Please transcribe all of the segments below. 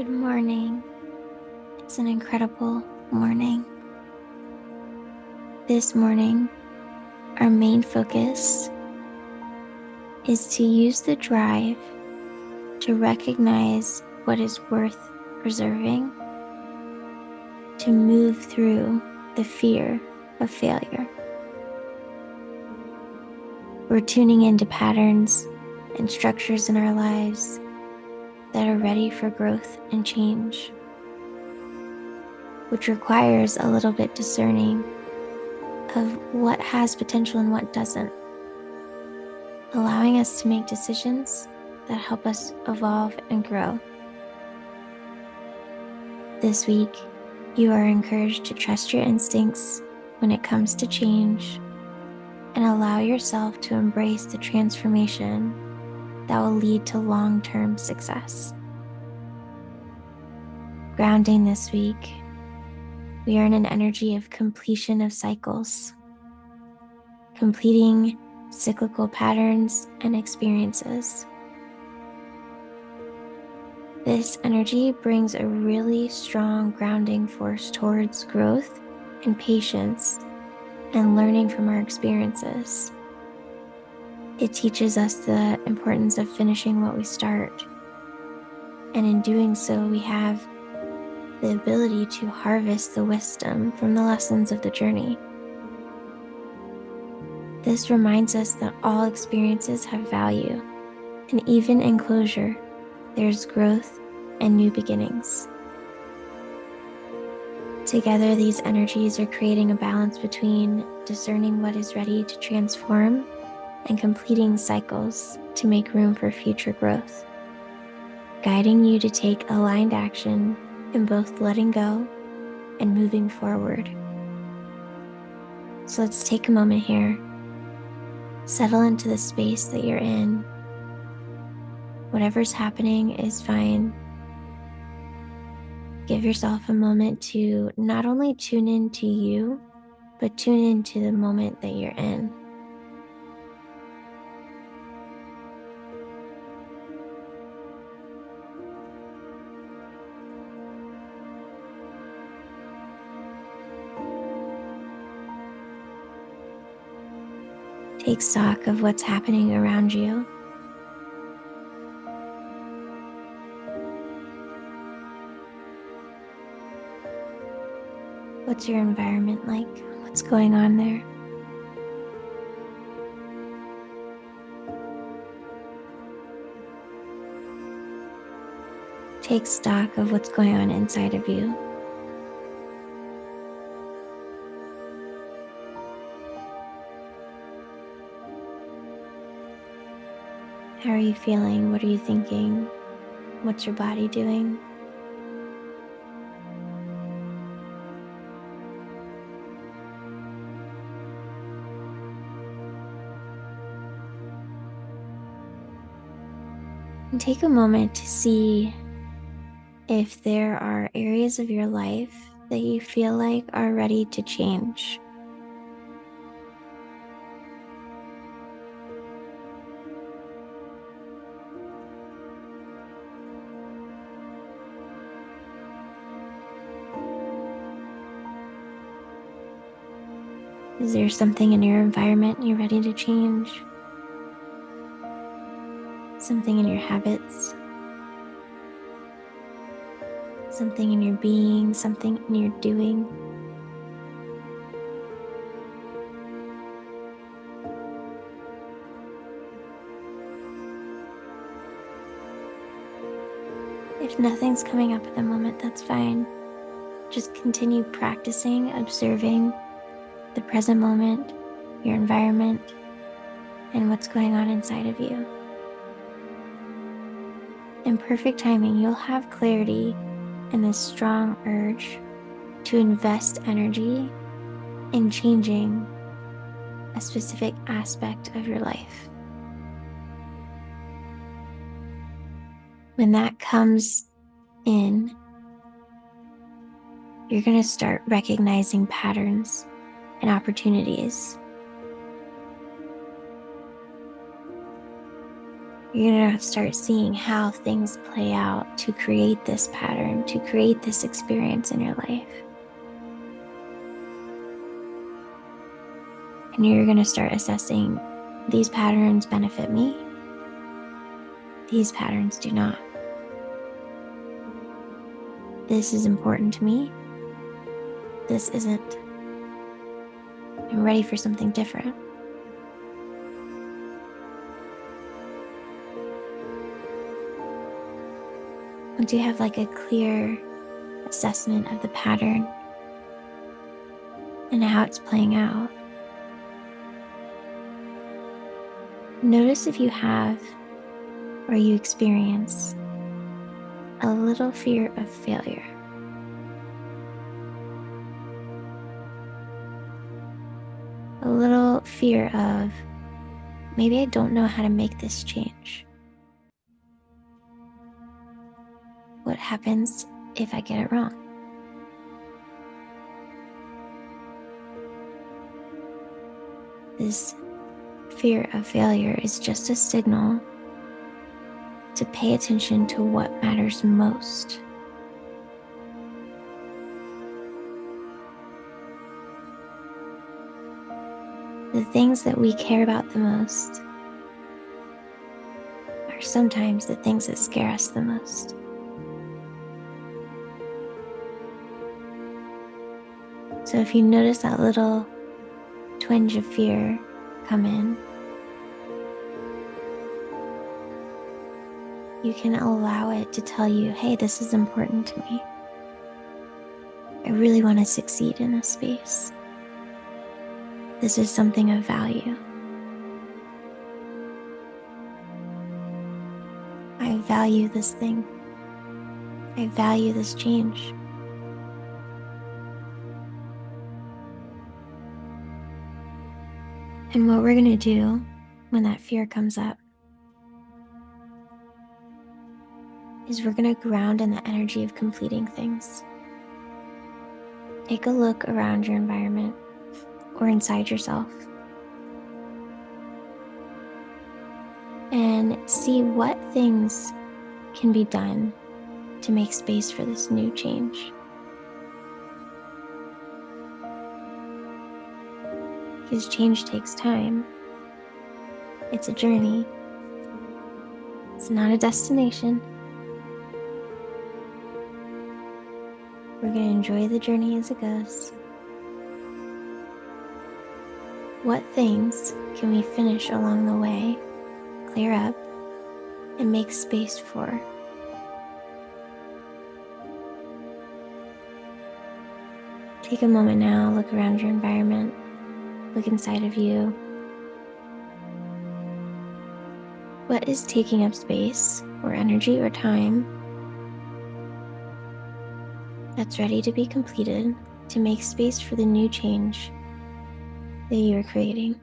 Good morning. It's an incredible morning. This morning, our main focus is to use the drive to recognize what is worth preserving, to move through the fear of failure. We're tuning into patterns and structures in our lives that are ready for growth and change, which requires a little bit discerning of what has potential and what doesn't, allowing us to make decisions that help us evolve and grow. This week, you are encouraged to trust your instincts when it comes to change and allow yourself to embrace the transformation that will lead to long-term success. Grounding this week, we are in an energy of completion of cycles, completing cyclical patterns and experiences. This energy brings a really strong grounding force towards growth and patience and learning from our experiences. It teaches us the importance of finishing what we start. And in doing so, we have the ability to harvest the wisdom from the lessons of the journey. This reminds us that all experiences have value, and even in closure, there's growth and new beginnings. Together, these energies are creating a balance between discerning what is ready to transform and completing cycles to make room for future growth, guiding you to take aligned action in both letting go and moving forward. So let's take a moment here, settle into the space that you're in. Whatever's happening is fine. Give yourself a moment to not only tune into you, but tune into the moment that you're in. Take stock of what's happening around you. What's your environment like? What's going on there? Take stock of what's going on inside of you. How are you feeling? What are you thinking? What's your body doing? And take a moment to see if there are areas of your life that you feel like are ready to change. Is there something in your environment you're ready to change? Something in your habits? Something in your being? Something in your doing? If nothing's coming up at the moment, that's fine. Just continue practicing, observing the present moment, your environment, and what's going on inside of you. In perfect timing, you'll have clarity and this strong urge to invest energy in changing a specific aspect of your life. When that comes in, you're going to start recognizing patterns and opportunities. You're going to start seeing how things play out to create this pattern, to create this experience in your life. And you're going to start assessing, these patterns benefit me, these patterns do not. This is important to me, this isn't. I'm ready for something different. Once you have like a clear assessment of the pattern and how it's playing out, notice if you have or you experience a little fear of failure. A little fear of, maybe I don't know how to make this change. What happens if I get it wrong? This fear of failure is just a signal to pay attention to what matters most. The things that we care about the most are sometimes the things that scare us the most. So if you notice that little twinge of fear come in, you can allow it to tell you, hey, this is important to me. I really want to succeed in this space. This is something of value. I value this thing. I value this change. And what we're going to do when that fear comes up is we're going to ground in the energy of completing things. Take a look around your environment or inside yourself and see what things can be done to make space for this new change. Because change takes time. It's a journey. It's not a destination. We're going to enjoy the journey as it goes. What things can we finish along the way, clear up, and make space for? Take a moment now, look around your environment, look inside of you. What is taking up space or energy or time that's ready to be completed to make space for the new change that you are creating?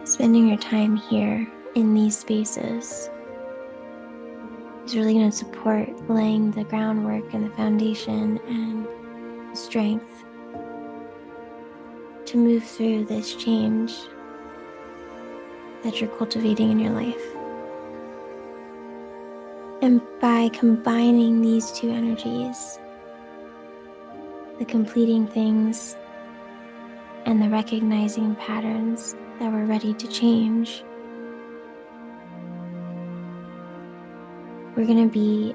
Spending your time here in these spaces is really going to support laying the groundwork and the foundation and the strength to move through this change that you're cultivating in your life. And by combining these two energies, the completing things and the recognizing patterns that we're ready to change, we're going to be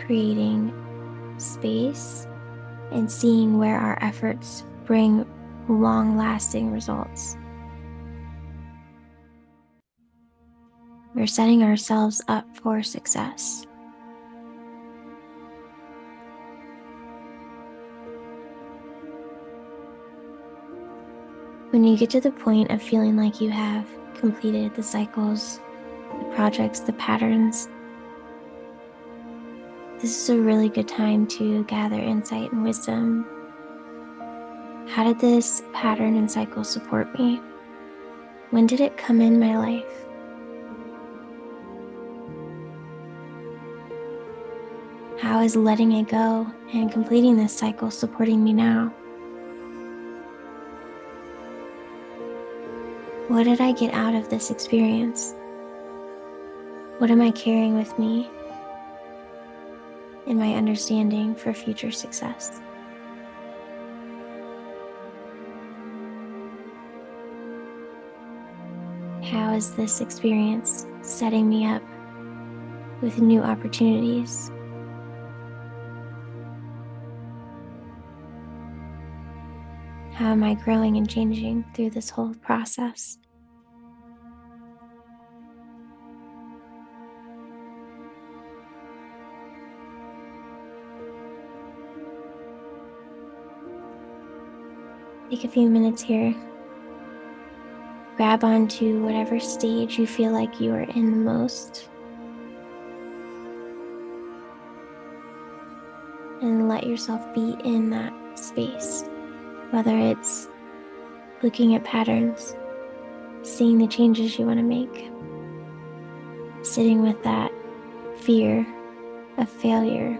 creating space and seeing where our efforts bring long-lasting results. We're setting ourselves up for success. When you get to the point of feeling like you have completed the cycles, the projects, the patterns, This is a really good time to gather insight and wisdom. How did this pattern and cycle support me? When did it come in my life? How is letting it go and completing this cycle supporting me now? What did I get out of this experience? What am I carrying with me in my understanding for future success? How is this experience setting me up with new opportunities? How am I growing and changing through this whole process? Take a few minutes here. Grab onto whatever stage you feel like you are in the most, and let yourself be in that space, whether it's looking at patterns, seeing the changes you want to make, sitting with that fear of failure.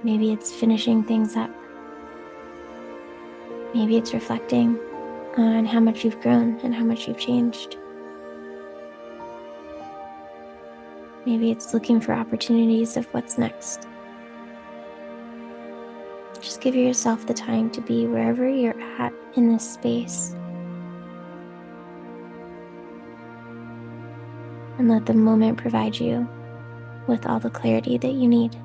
Maybe it's finishing things up. Maybe it's reflecting on how much you've grown and how much you've changed. Maybe it's looking for opportunities of what's next. Just give yourself the time to be wherever you're at in this space. And let the moment provide you with all the clarity that you need.